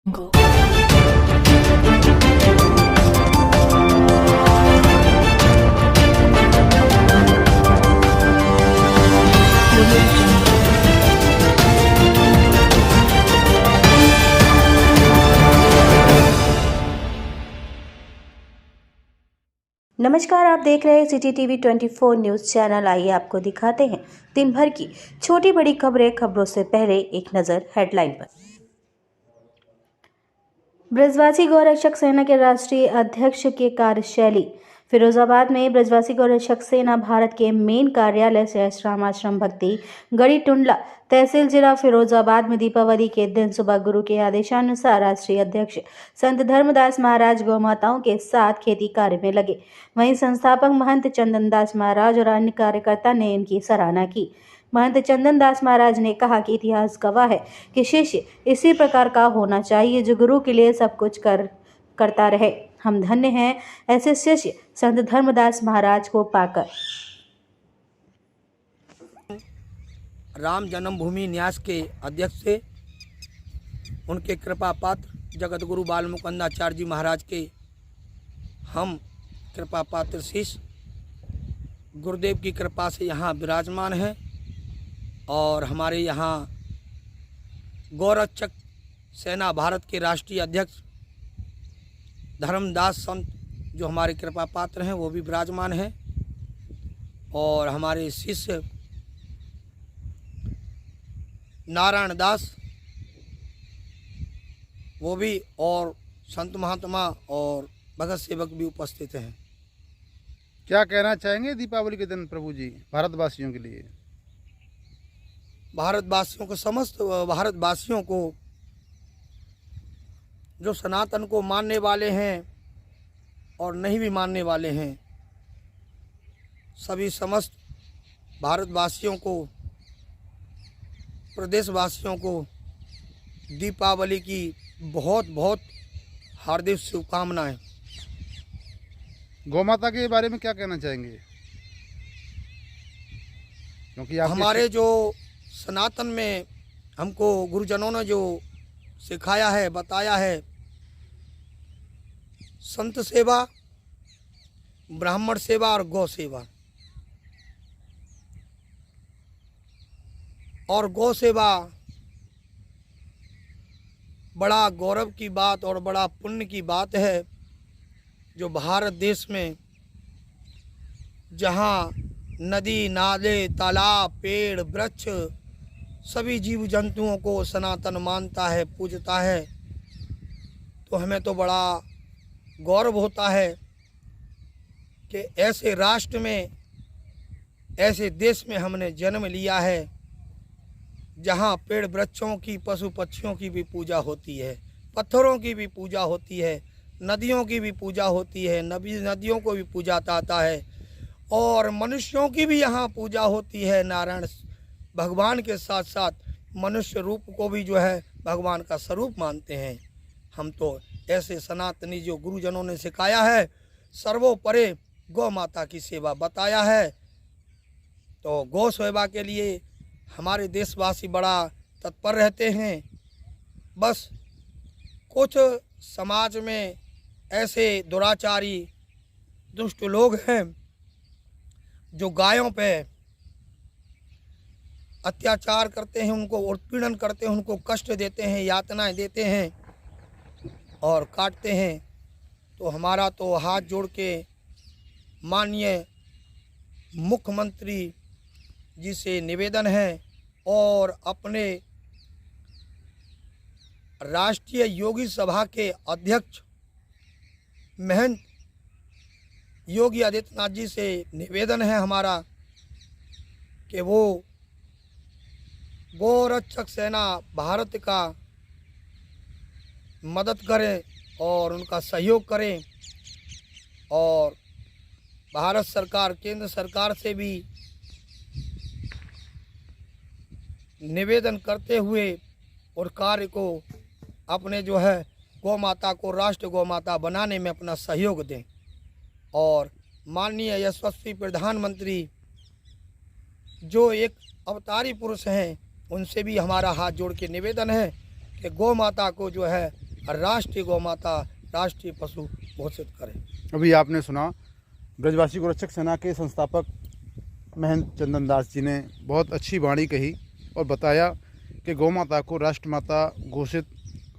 Go. नमस्कार, आप देख रहे हैं सिटी टीवी 24 न्यूज़ चैनल। आइए आपको दिखाते हैं दिन भर की छोटी बड़ी खबरों से पहले एक नज़र हेडलाइन पर। ब्रजवासी गौरक्षक सेना के राष्ट्रीय अध्यक्ष की कार्यशैली। फिरोजाबाद में ब्रजवासी गौरक्षक सेना भारत के मेन कार्यालय सहस्राम आश्रम भक्ति गढ़ी टुंडला तहसील जिला फिरोजाबाद में दीपावली के दिन सुबह गुरु के आदेशानुसार राष्ट्रीय अध्यक्ष संत धर्मदास महाराज गौ माताओं के साथ खेती कार्य में लगे। वहीं संस्थापक महंत चंदन दास महाराज और अन्य कार्यकर्ता ने इनकी सराहना की। महंत चंदन दास महाराज ने कहा कि इतिहास गवाह है कि शिष्य इसी प्रकार का होना चाहिए जो गुरु के लिए सब कुछ करता रहे। हम धन्य हैं ऐसे शिष्य संत धर्मदास महाराज को पाकर। राम जन्मभूमि न्यास के अध्यक्ष थे, उनके कृपा पात्र जगत गुरु बाल मुकुंदाचार्य जी महाराज के हम कृपा पात्र शिष्य गुरुदेव की कृपा से यहाँ विराजमान हैं। और हमारे यहाँ गौरक्षक सेना भारत के राष्ट्रीय अध्यक्ष धर्मदास संत जो हमारे कृपा पात्र हैं वो भी विराजमान हैं। और हमारे शिष्य नारायण दास वो भी, और संत महात्मा और भगत सेवक भी उपस्थित हैं। क्या कहना चाहेंगे दीपावली के दिन प्रभु जी भारतवासियों के लिए? भारतवासियों को, समस्त भारतवासियों को, जो सनातन को मानने वाले हैं और नहीं भी मानने वाले हैं, सभी समस्त भारतवासियों को, प्रदेशवासियों को दीपावली की बहुत बहुत हार्दिक शुभकामनाएं। गौ माता के बारे में क्या कहना चाहेंगे? क्योंकि हमारे जो सनातन में हमको गुरुजनों ने जो सिखाया है, बताया है, संत सेवा, ब्राह्मण सेवा और गौ सेवा। और गौ सेवा बड़ा गौरव की बात और बड़ा पुण्य की बात है, जो भारत देश में जहाँ नदी, नाले, तालाब, पेड़, वृक्ष, सभी जीव जंतुओं को सनातन मानता है, पूजता है, तो हमें तो बड़ा गौरव होता है कि ऐसे राष्ट्र में, ऐसे देश में हमने जन्म लिया है जहाँ पेड़ वृक्षों की, पशु पक्षियों की भी पूजा होती है, पत्थरों की भी पूजा होती है, नदियों की भी पूजा होती है, नदियों को भी पूजा जाता है, और मनुष्यों की भी यहाँ पूजा होती है। नारायण भगवान के साथ साथ मनुष्य रूप को भी जो है भगवान का स्वरूप मानते हैं। हम तो ऐसे सनातनी जो गुरुजनों ने सिखाया है, सर्वोपरि गौ माता की सेवा बताया है, तो गौ सेवा के लिए हमारे देशवासी बड़ा तत्पर रहते हैं। बस कुछ समाज में ऐसे दुराचारी दुष्ट लोग हैं जो गायों पे अत्याचार करते हैं, उनको उत्पीड़न करते हैं, उनको कष्ट देते हैं, यातनाएं देते हैं और काटते हैं। तो हमारा तो हाथ जोड़ के माननीय मुख्यमंत्री जी से निवेदन है और अपने राष्ट्रीय योगी सभा के अध्यक्ष महंत योगी आदित्यनाथ जी से निवेदन है हमारा कि वो गौरक्षक सेना भारत का मदद करें और उनका सहयोग करें। और भारत सरकार, केंद्र सरकार से भी निवेदन करते हुए और कार्य को अपने जो है गौ माता को राष्ट्र गौ माता बनाने में अपना सहयोग दें। और माननीय यशस्वी प्रधानमंत्री जो एक अवतारी पुरुष हैं, उनसे भी हमारा हाथ जोड़ के निवेदन है कि गौ माता को जो है राष्ट्रीय गौ माता, राष्ट्रीय पशु घोषित करें। अभी आपने सुना ब्रजवासी गोरक्षक सेना के संस्थापक महंत चंदन दास जी ने बहुत अच्छी वाणी कही और बताया कि गौ माता को राष्ट्रमाता घोषित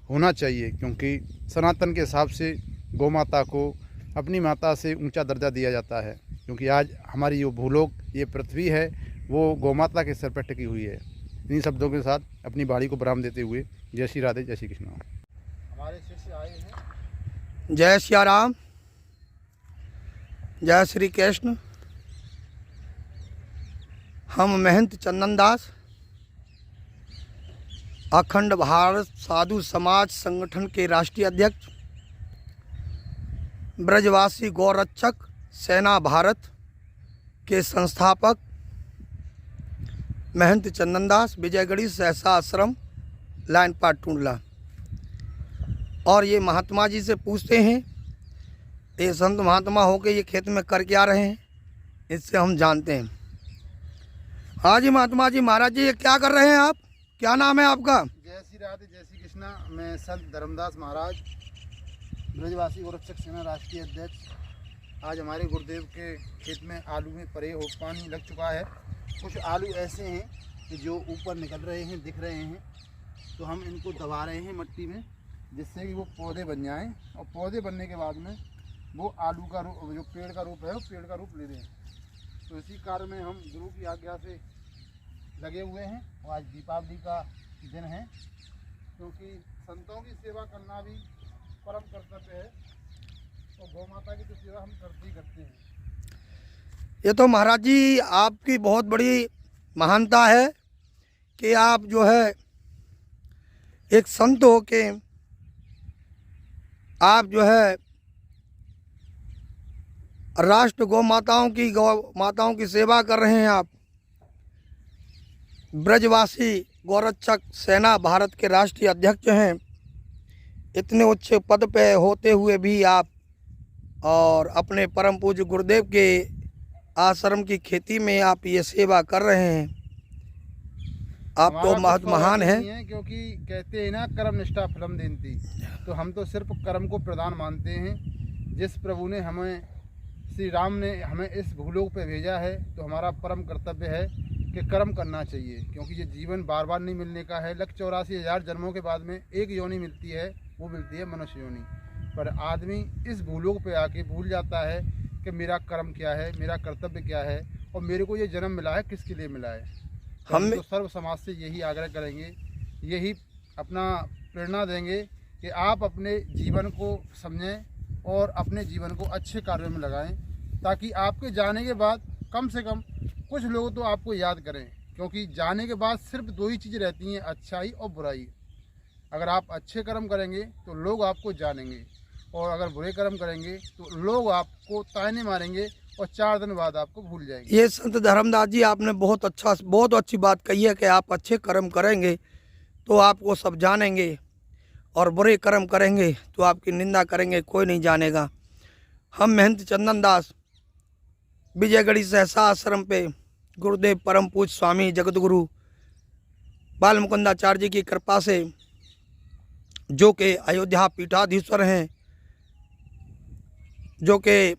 होना चाहिए, क्योंकि सनातन के हिसाब से गौ माता को अपनी माता से ऊंचा दर्जा दिया जाता है, क्योंकि आज हमारी जो भूलोक, ये पृथ्वी है, वो गौ माता के सिर पर टिकी हुई है। इन्हीं शब्दों के साथ अपनी वाणी को विराम देते हुए जय श्री राधे, जय श्री कृष्ण। हमारे शिष्य आए हैं। जय सिया राम, जय श्री कृष्ण। हम महंत चंदन दास अखंड भारत साधु समाज संगठन के राष्ट्रीय अध्यक्ष, ब्रजवासी गौरक्षक सेना भारत के संस्थापक महंत चंदन दास, विजयगढ़ी सहसा आश्रम, लाइन पाट टूंडला। और ये महात्मा जी से पूछते हैं, ये संत महात्मा होके ये खेत में कर क्या रहे हैं, इससे हम जानते हैं। हाँ जी महात्मा जी, महाराज जी, ये क्या कर रहे हैं आप? क्या नाम है आपका? जय श्री राधे, जय श्री कृष्णा। मैं संत धर्मदास महाराज, ब्रजवासी गोरक्षक सेना राष्ट्रीय अध्यक्ष। आज हमारे गुरुदेव के खेत में आलू में पानी लग चुका है। कुछ आलू ऐसे हैं कि जो ऊपर निकल रहे हैं, दिख रहे हैं, तो हम इनको दबा रहे हैं मट्टी में, जिससे कि वो पौधे बन जाएं, और पौधे बनने के बाद में वो आलू का रूप, जो पेड़ का रूप है, वो पेड़ का रूप ले दें। तो इसी कार्य में हम गुरु की आज्ञा से लगे हुए हैं। और आज दीपावली का दिन है, क्योंकि संतों की सेवा करना भी परम कर्तव्य है, और गौ माता की तो सेवा हम करते ही करते हैं। ये तो महाराज जी आपकी बहुत बड़ी महानता है कि आप जो है एक संत हो के आप जो है राष्ट्र गौ माताओं की सेवा कर रहे हैं। आप ब्रजवासी गौरक्षक सेना भारत के राष्ट्रीय अध्यक्ष हैं। इतने उच्च पद पे होते हुए भी आप और अपने परम पूज्य गुरुदेव के आश्रम की खेती में आप ये सेवा कर रहे हैं। आप तो बहुत महान हैं। क्योंकि कहते हैं ना, कर्म निष्ठा फलम देती, तो हम तो सिर्फ कर्म को प्रधान मानते हैं। जिस प्रभु ने हमें, श्री राम ने हमें इस भूलोक पे भेजा है, तो हमारा परम कर्तव्य है कि कर्म करना चाहिए, क्योंकि ये जीवन बार बार नहीं मिलने का है। 1,84,000 जन्मों के बाद में एक योनि मिलती है, वो मिलती है मनुष्य योनि। पर आदमी इस भूलोक पे आके भूल जाता है कि मेरा कर्म क्या है, मेरा कर्तव्य क्या है, और मेरे को ये जन्म मिला है किसके लिए मिला है। हम तो सर्व समाज से यही आग्रह करेंगे, यही अपना प्रेरणा देंगे कि आप अपने जीवन को समझें और अपने जीवन को अच्छे कार्यों में लगाएं, ताकि आपके जाने के बाद कम से कम कुछ लोग तो आपको याद करें। क्योंकि जाने के बाद सिर्फ 2 ही चीज़ें रहती हैं, अच्छाई और बुराई। अगर आप अच्छे कर्म करेंगे तो लोग आपको जानेंगे, और अगर बुरे कर्म करेंगे तो लोग आपको ताने मारेंगे और 4 दिन बाद आपको भूल जाएंगे। ये संत धर्मदास जी आपने बहुत अच्छी बात कही है कि आप अच्छे कर्म करेंगे तो आपको सब जानेंगे, और बुरे कर्म करेंगे तो आपकी निंदा करेंगे, कोई नहीं जानेगा। हम महंत चंदन दास विजयगढ़ी सहसा आश्रम पे गुरुदेव परम पूज्य स्वामी जगत गुरु बाल मुकुंदाचार्य जी की कृपा से, जो कि अयोध्या पीठाधीश्वर हैं, जो कि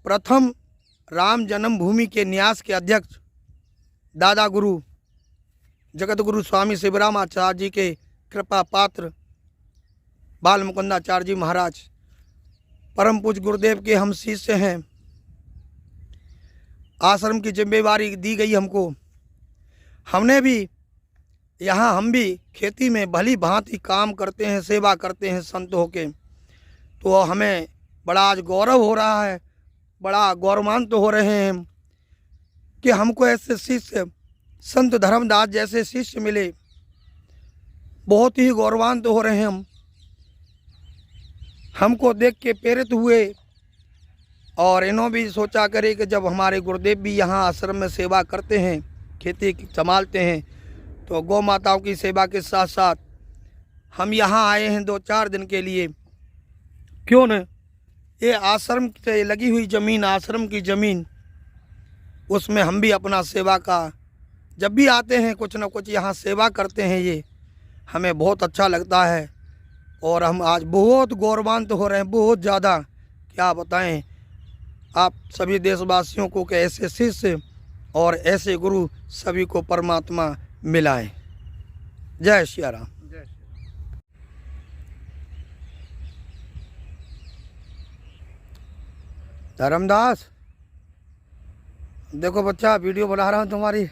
प्रथम राम जन्मभूमि के न्यास के अध्यक्ष दादा गुरु जगत गुरु स्वामी शिवरामाचार्य जी के कृपा पात्र बाल मुकुंदाचार्य जी महाराज परम पूज्य गुरुदेव के हम शिष्य हैं। आश्रम की जिम्मेवारी दी गई हमको। हमने भी यहाँ, हम भी खेती में भली भांति काम करते हैं, सेवा करते हैं संत होके, तो हमें बड़ा आज गौरव हो रहा है, बड़ा गौरवान्वित हो रहे हैं हम कि हमको ऐसे शिष्य संत धर्मदास जैसे शिष्य मिले। बहुत ही गौरवान्वित हो रहे हैं हम, हमको देख के प्रेरित हुए, और इन्होंने भी सोचा करे कि जब हमारे गुरुदेव भी यहाँ आश्रम में सेवा करते हैं, खेती संभालते हैं, तो गौ माताओं की सेवा के साथ साथ हम यहाँ आए हैं 2-4 दिन के लिए। क्यों न ये आश्रम से लगी हुई ज़मीन, आश्रम की ज़मीन, उसमें हम भी अपना सेवा का, जब भी आते हैं कुछ न कुछ यहाँ सेवा करते हैं, ये हमें बहुत अच्छा लगता है। और हम आज बहुत गौरवान्वित हो रहे हैं, बहुत ज़्यादा, क्या बताएं आप सभी देशवासियों को कि ऐसे शिष्य और ऐसे गुरु सभी को परमात्मा मिलाए। जय श्री राम। जय श्री राम। धर्मदास, देखो बच्चा, वीडियो बना रहा हूँ तुम्हारी।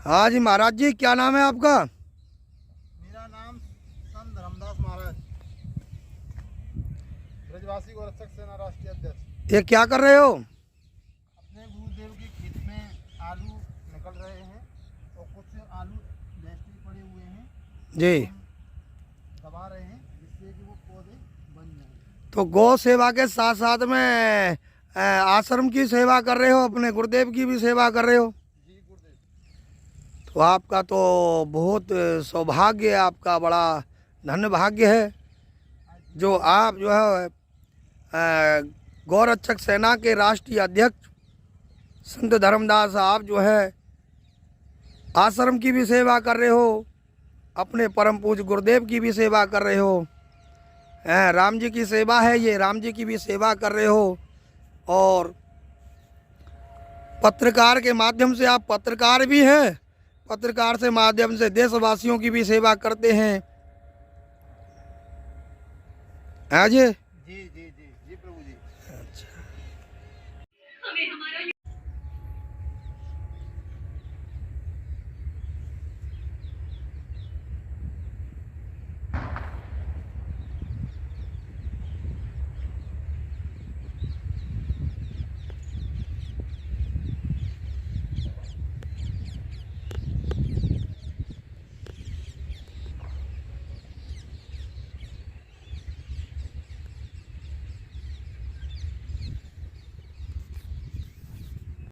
हाँ जी महाराज जी, क्या नाम है आपका? मेरा नाम संत धर्मदास महाराज, ब्रजवासी गोरक्षक सेना राष्ट्रीय अध्यक्ष। ये क्या कर रहे हो? अपने गुरुदेव के खेत में आलू निकल रहे हैं और कुछ आलू वेस्ट पड़े हुए हैं जी। दबा रहे हैं जिससे कि वो पौधे बन जाएं। तो गौ सेवा के साथ साथ में आश्रम की सेवा कर रहे हो, अपने गुरुदेव की भी सेवा कर रहे हो। जी गुरुदेव। तो आपका तो बहुत सौभाग्य है, आपका बड़ा धन्य भाग्य है जो आप जो है गौरक्षक सेना के राष्ट्रीय अध्यक्ष संत धर्मदास साहब जो है आश्रम की भी सेवा कर रहे हो, अपने परम पूज्य गुरुदेव की भी सेवा कर रहे हो। राम जी की सेवा है ये, राम जी की भी सेवा कर रहे हो, और पत्रकार के माध्यम से आप पत्रकार भी हैं, पत्रकार से माध्यम से देशवासियों की भी सेवा करते हैं। हाँ जी जी जी जी जी प्रभु जी। अच्छा।